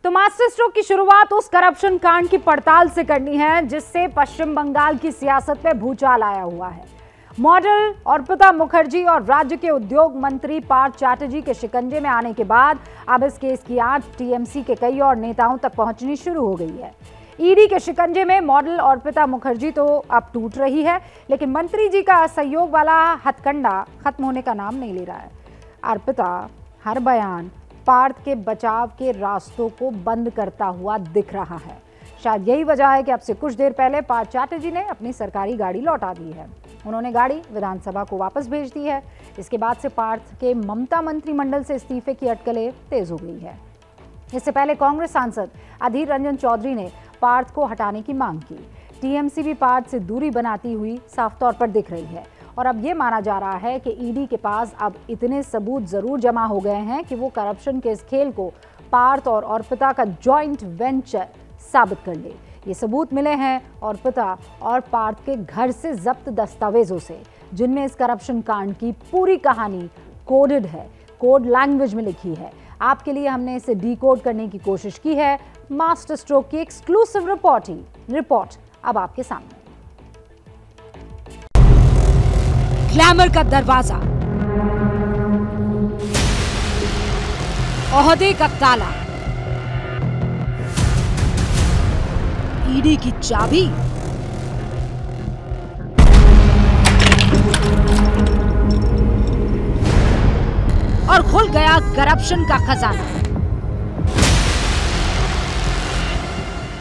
तो master stroke की शुरुआत उस करप्शन कांड की पड़ताल से करनी है जिससे पश्चिम बंगाल की सियासत में भूचाल आया हुआ है। मॉडल अर्पिता मुखर्जी और राज्य के उद्योग मंत्री पार्थ चैटर्जी के शिकंजे में आने के बाद अब इस केस की आंच टीएमसी के कई और नेताओं तक पहुंचनी शुरू हो गई है। ईडी के शिकंजे में मॉडल अर्पिता मुखर्जी तो अब टूट रही है, लेकिन मंत्री जी का सहयोग वाला हथकंडा खत्म होने का नाम नहीं ले रहा है। अर्पिता हर बयान पार्थ के बचाव के रास्तों को बंद करता हुआ दिख रहा है। शायद यही वजह है कि अब से कुछ देर पहले पार्थ चैटर्जी ने अपनी सरकारी गाड़ी लौटा दी है। उन्होंने गाड़ी विधानसभा को वापस भेज दी है। इसके बाद से पार्थ के ममता मंत्रिमंडल से इस्तीफे की अटकलें तेज हो गई है। इससे पहले कांग्रेस सांसद अधीर रंजन चौधरी ने पार्थ को हटाने की मांग की। टीएमसी भी पार्थ से दूरी बनाती हुई साफ तौर पर दिख रही है और अब ये माना जा रहा है कि ईडी के पास अब इतने सबूत जरूर जमा हो गए हैं कि वो करप्शन के इस खेल को पार्थ और अर्पिता का जॉइंट वेंचर साबित कर ले। ये सबूत मिले हैं अर्पिता और पार्थ के घर से जब्त दस्तावेजों से, जिनमें इस करप्शन कांड की पूरी कहानी कोडेड है, कोड लैंग्वेज में लिखी है। आपके लिए हमने इसे डिकोड करने की कोशिश की है। मास्टर स्ट्रोक की एक्सक्लूसिव रिपोर्ट अब आपके सामने। ग्लैमर का दरवाजा, ओहदे का ताला, ईडी की चाबी, और खुल गया करप्शन का खजाना।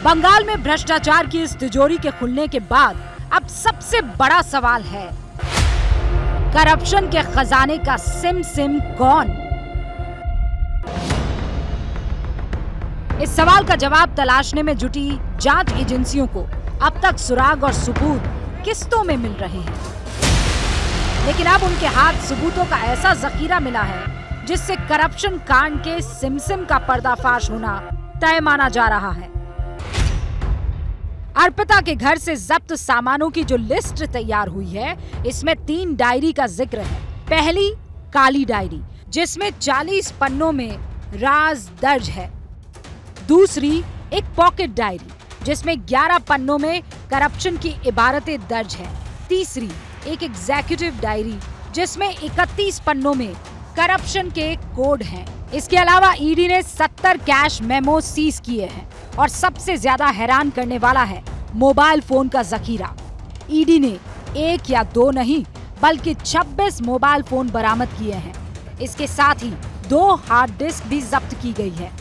बंगाल में भ्रष्टाचार की इस तिजोरी के खुलने के बाद अब सबसे बड़ा सवाल है, करप्शन के खजाने का सिम कौन? इस सवाल का जवाब तलाशने में जुटी जांच एजेंसियों को अब तक सुराग और सबूत किस्तों में मिल रहे हैं, लेकिन अब उनके हाथ सबूतों का ऐसा जखीरा मिला है जिससे करप्शन कांड के सिम का पर्दाफाश होना तय माना जा रहा है। अर्पिता के घर से जब्त सामानों की जो लिस्ट तैयार हुई है, इसमें 3 डायरी का जिक्र है। पहली काली डायरी, जिसमें 40 पन्नों में राज दर्ज है। दूसरी एक पॉकेट डायरी, जिसमें 11 पन्नों में करप्शन की इबारतें दर्ज है। तीसरी एक एग्जीक्यूटिव डायरी, जिसमें 31 पन्नों में करप्शन के कोड हैं। इसके अलावा ईडी ने 70 कैश मेमो सीज किए हैं और सबसे ज्यादा हैरान करने वाला है मोबाइल फोन का जखीरा। ईडी ने 1 या 2 नहीं बल्कि 26 मोबाइल फोन बरामद किए हैं। इसके साथ ही 2 हार्ड डिस्क भी जब्त की गई है।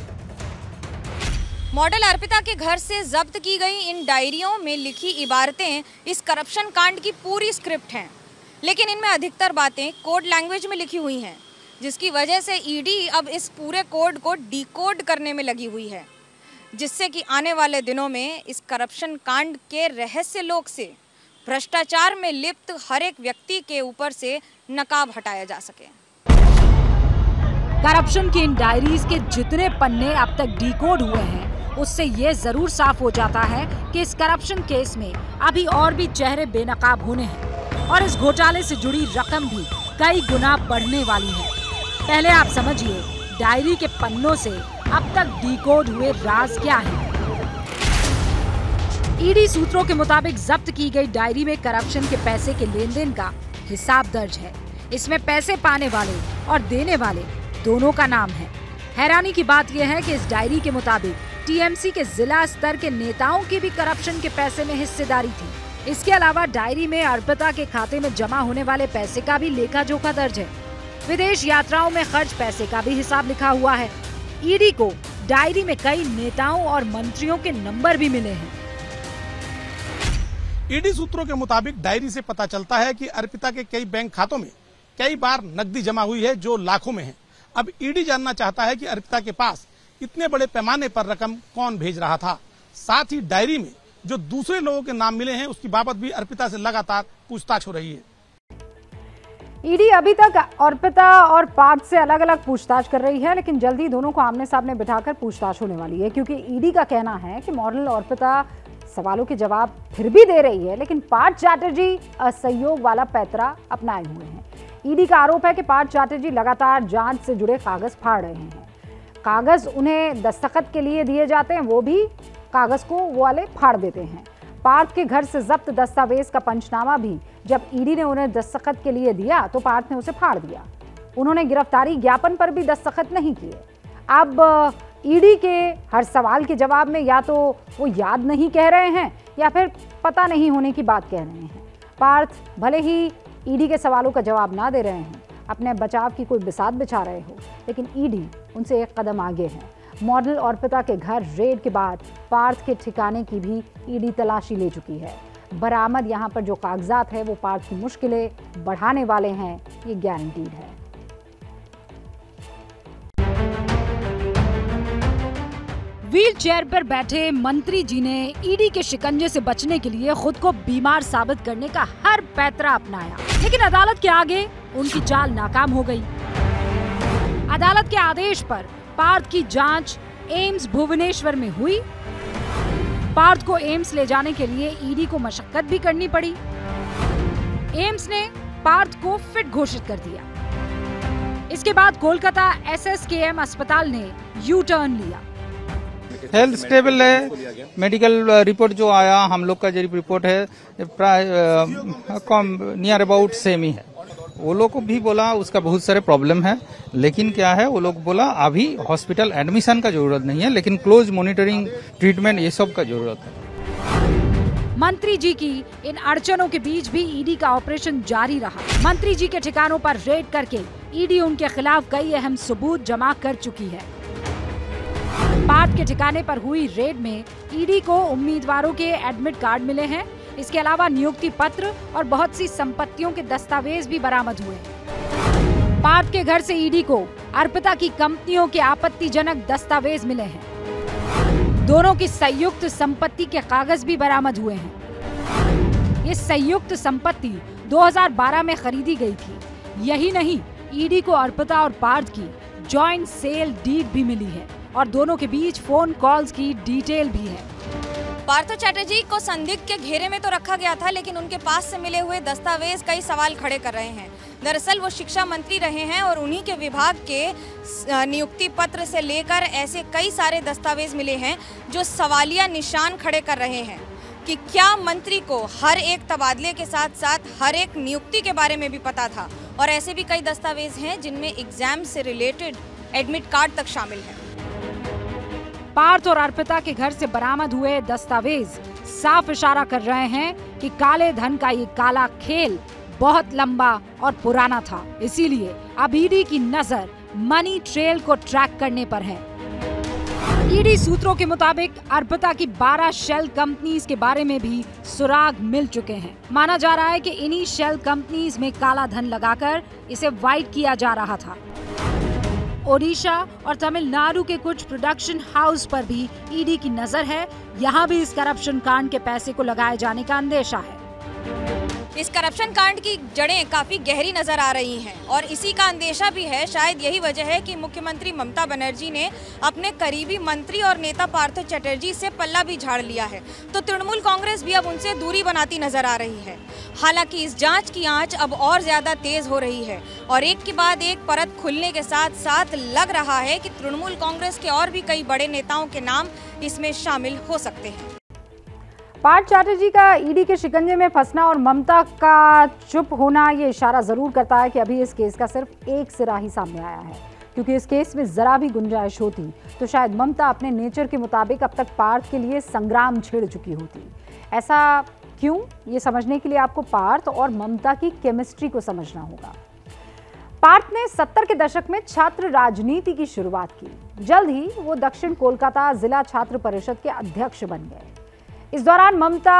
मॉडल अर्पिता के घर से जब्त की गई इन डायरियों में लिखी इबारतें इस करप्शन कांड की पूरी स्क्रिप्ट हैं, लेकिन इनमें अधिकतर बातें कोड लैंग्वेज में लिखी हुई हैं, जिसकी वजह से ईडी अब इस पूरे कोड को डिकोड करने में लगी हुई है, जिससे कि आने वाले दिनों में इस करप्शन कांड के रहस्य लोक से भ्रष्टाचार में लिप्त हर एक व्यक्ति के ऊपर से नकाब हटाया जा सके। करप्शन की इन डायरीज के जितने पन्ने अब तक डिकोड हुए हैं, उससे ये जरूर साफ हो जाता है कि इस करप्शन केस में अभी और भी चेहरे बेनकाब होने हैं और इस घोटाले से जुड़ी रकम भी कई गुना बढ़ने वाली है। पहले आप समझिए, डायरी के पन्नों से अब तक डिकोड हुए राज क्या है। ईडी सूत्रों के मुताबिक जब्त की गई डायरी में करप्शन के पैसे के लेन देन का हिसाब दर्ज है। इसमें पैसे पाने वाले और देने वाले दोनों का नाम है। हैरानी की बात यह है कि इस डायरी के मुताबिक टीएमसी के जिला स्तर के नेताओं की भी करप्शन के पैसे में हिस्सेदारी थी। इसके अलावा डायरी में अर्पिता के खाते में जमा होने वाले पैसे का भी लेखा जोखा दर्ज है। विदेश यात्राओं में खर्च पैसे का भी हिसाब लिखा हुआ है। ईडी को डायरी में कई नेताओं और मंत्रियों के नंबर भी मिले हैं। ईडी सूत्रों के मुताबिक डायरी से पता चलता है कि अर्पिता के कई बैंक खातों में कई बार नकदी जमा हुई है, जो लाखों में है। अब ईडी जानना चाहता है कि अर्पिता के पास इतने बड़े पैमाने पर रकम कौन भेज रहा था। साथ ही डायरी में जो दूसरे लोगों के नाम मिले हैं, उसकी बाबत भी अर्पिता से लगातार पूछताछ हो रही है। ईडी अभी तक अर्पिता और पार्थ से अलग अलग पूछताछ कर रही है, लेकिन जल्दी दोनों को आमने सामने बिठाकर पूछताछ होने वाली है, क्योंकि ईडी का कहना है कि मॉडल अर्पिता सवालों के जवाब फिर भी दे रही है, लेकिन पार्थ चैटर्जी असहयोग वाला पैतरा अपनाए हुए हैं। ईडी का आरोप है कि पार्थ चैटर्जी लगातार जांच से जुड़े कागज फाड़ रहे हैं। कागज उन्हें दस्तखत के लिए दिए जाते हैं, वो भी कागज को वो वाले फाड़ देते हैं। पार्थ के घर से जब्त दस्तावेज का पंचनामा भी जब ईडी ने उन्हें दस्तखत के लिए दिया तो पार्थ ने उसे फाड़ दिया। उन्होंने गिरफ्तारी ज्ञापन पर भी दस्तखत नहीं किए। अब ईडी के हर सवाल के जवाब में या तो वो याद नहीं कह रहे हैं या फिर पता नहीं होने की बात कह रहे हैं। पार्थ भले ही ईडी के सवालों का जवाब ना दे रहे हैं, अपने बचाव की कोई बिसात बिछा रहे हो, लेकिन ईडी उनसे एक कदम आगे है। मॉडल अर्पिता के घर रेड के बाद पार्थ के ठिकाने की भी ईडी तलाशी ले चुकी है। बरामद यहाँ पर जो कागजात है वो पार्थ की मुश्किलें बढ़ाने वाले हैं, ये गारंटीड है। व्हील चेयर पर बैठे मंत्री जी ने ईडी के शिकंजे से बचने के लिए खुद को बीमार साबित करने का हर पैतरा अपनाया, लेकिन अदालत के आगे उनकी चाल नाकाम हो गई। अदालत के आदेश पर पार्थ की जांच एम्स भुवनेश्वर में हुई। पार्थ को एम्स ले जाने के लिए ईडी को मशक्कत भी करनी पड़ी। एम्स ने पार्थ को फिट घोषित कर दिया। इसके बाद कोलकाता SSKM अस्पताल ने यू टर्न लिया। हेल्थ स्टेबल है। मेडिकल रिपोर्ट जो आया, हम लोग का जो रिपोर्ट है नियर अबाउट सेम ही है। वो लोग को भी बोला उसका बहुत सारे प्रॉब्लम है, लेकिन क्या है वो लोग बोला अभी हॉस्पिटल एडमिशन का जरूरत नहीं है, लेकिन क्लोज मॉनिटरिंग ट्रीटमेंट ये सब का जरूरत है। मंत्री जी की इन अड़चनों के बीच भी ईडी का ऑपरेशन जारी रहा। मंत्री जी के ठिकानों पर रेड करके ईडी उनके खिलाफ कई अहम सबूत जमा कर चुकी है। पार्थ के ठिकाने पर हुई रेड में ईडी को उम्मीदवारों के एडमिट कार्ड मिले हैं। इसके अलावा नियुक्ति पत्र और बहुत सी संपत्तियों के दस्तावेज भी बरामद हुए। पार्थ के घर से ईडी को अर्पिता की कंपनियों के आपत्तिजनक दस्तावेज मिले हैं। दोनों की संयुक्त संपत्ति के कागज भी बरामद हुए हैं। ये संयुक्त संपत्ति 2012 में खरीदी गई थी। यही नहीं, ईडी को अर्पिता और पार्थ की जॉइंट सेल डीड भी मिली है और दोनों के बीच फोन कॉल्स की डिटेल भी है। पार्थ चैटर्जी को संदिग्ध के घेरे में तो रखा गया था, लेकिन उनके पास से मिले हुए दस्तावेज कई सवाल खड़े कर रहे हैं। दरअसल वो शिक्षा मंत्री रहे हैं और उन्हीं के विभाग के नियुक्ति पत्र से लेकर ऐसे कई सारे दस्तावेज मिले हैं जो सवालिया निशान खड़े कर रहे हैं कि क्या मंत्री को हर एक तबादले के साथ साथ हर एक नियुक्ति के बारे में भी पता था। और ऐसे भी कई दस्तावेज हैं जिनमें एग्जाम से रिलेटेड एडमिट कार्ड तक शामिल है। पार्थ और अर्पिता के घर से बरामद हुए दस्तावेज साफ इशारा कर रहे हैं कि काले धन का ये काला खेल बहुत लंबा और पुराना था। इसीलिए अब ईडी की नजर मनी ट्रेल को ट्रैक करने पर है। ईडी सूत्रों के मुताबिक अर्पिता की 12 शेल कंपनीज के बारे में भी सुराग मिल चुके हैं। माना जा रहा है कि इन्हीं शेल कंपनीज में काला धन लगाकर इसे वाइट किया जा रहा था। ओडिशा और तमिलनाडु के कुछ प्रोडक्शन हाउस पर भी ईडी की नजर है। यहाँ भी इस करप्शन कांड के पैसे को लगाए जाने का अंदेशा है। इस करप्शन कांड की जड़ें काफी गहरी नजर आ रही हैं और इसी का अंदेशा भी है। शायद यही वजह है कि मुख्यमंत्री ममता बनर्जी ने अपने करीबी मंत्री और नेता पार्थ चैटर्जी से पल्ला भी झाड़ लिया है, तो तृणमूल कांग्रेस भी अब उनसे दूरी बनाती नजर आ रही है। हालांकि इस जांच की आंच अब और ज्यादा तेज हो रही है और एक के बाद एक परत खुलने के साथ साथ लग रहा है कि तृणमूल कांग्रेस के और भी कई बड़े नेताओं के नाम इसमें शामिल हो सकते हैं। पार्थ चैटर्जी का ईडी के शिकंजे में फंसना और ममता का चुप होना ये इशारा जरूर करता है कि अभी इस केस का सिर्फ एक सिरा ही सामने आया है, क्योंकि इस केस में जरा भी गुंजाइश होती तो शायद ममता अपने नेचर के मुताबिक अब तक पार्थ के लिए संग्राम छेड़ चुकी होती। ऐसा क्यों, ये समझने के लिए आपको पार्थ और ममता की केमिस्ट्री को समझना होगा। पार्थ ने 70 के दशक में छात्र राजनीति की शुरुआत की। जल्द ही वो दक्षिण कोलकाता जिला छात्र परिषद के अध्यक्ष बन गए। इस दौरान ममता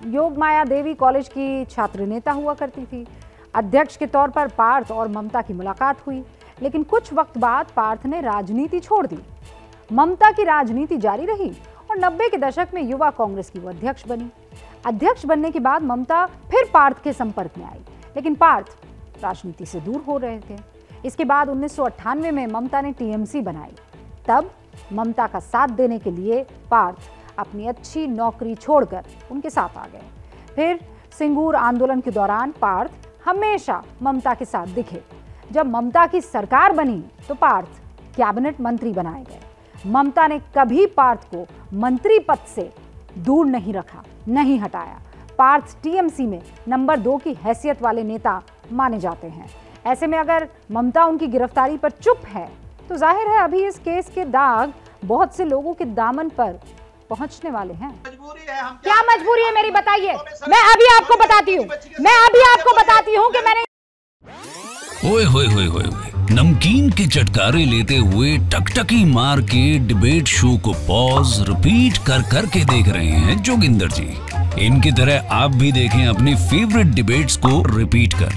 योगमाया देवी कॉलेज की छात्र नेता हुआ करती थी। अध्यक्ष के तौर पर पार्थ और ममता की मुलाकात हुई, लेकिन कुछ वक्त बाद पार्थ ने राजनीति छोड़ दी। ममता की राजनीति जारी रही और 90 के दशक में युवा कांग्रेस की वो अध्यक्ष बनी। अध्यक्ष बनने के बाद ममता फिर पार्थ के संपर्क में आई, लेकिन पार्थ राजनीति से दूर हो रहे थे। इसके बाद 1998 में ममता ने टीएमसी बनाई। तब ममता का साथ देने के लिए पार्थ अपनी अच्छी नौकरी छोड़कर उनके साथ आ गए। फिर सिंगूर आंदोलन के दौरान पार्थ हमेशा ममता के साथ दिखे। जब ममता की सरकार बनी तो पार्थ कैबिनेट मंत्री बनाए गए। ममता ने कभी पार्थ को मंत्री पद से दूर नहीं रखा, नहीं हटाया। पार्थ टीएमसी में नंबर 2 की हैसियत वाले नेता माने जाते हैं। ऐसे में अगर ममता उनकी गिरफ्तारी पर चुप है तो जाहिर है अभी इस केस के दाग बहुत से लोगों के दामन पर पहुंचने वाले हैं। क्या मजबूरी है मेरी, बताइए। मैं अभी आपको बताती हूँ कि मैंने ओए होए होए होए नमकीन के चटकारे लेते हुए टकटकी मार के डिबेट शो को पॉज रिपीट कर करके देख रहे हैं जोगिंदर जी। इनकी तरह आप भी देखें अपनी फेवरेट डिबेट्स को रिपीट कर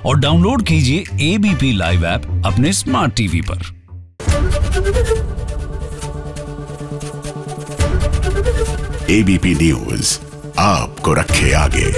और डाउनलोड कीजिए एबीपी लाइव ऐप अपने स्मार्ट टीवी पर। एबीपी न्यूज आपको रखे आगे।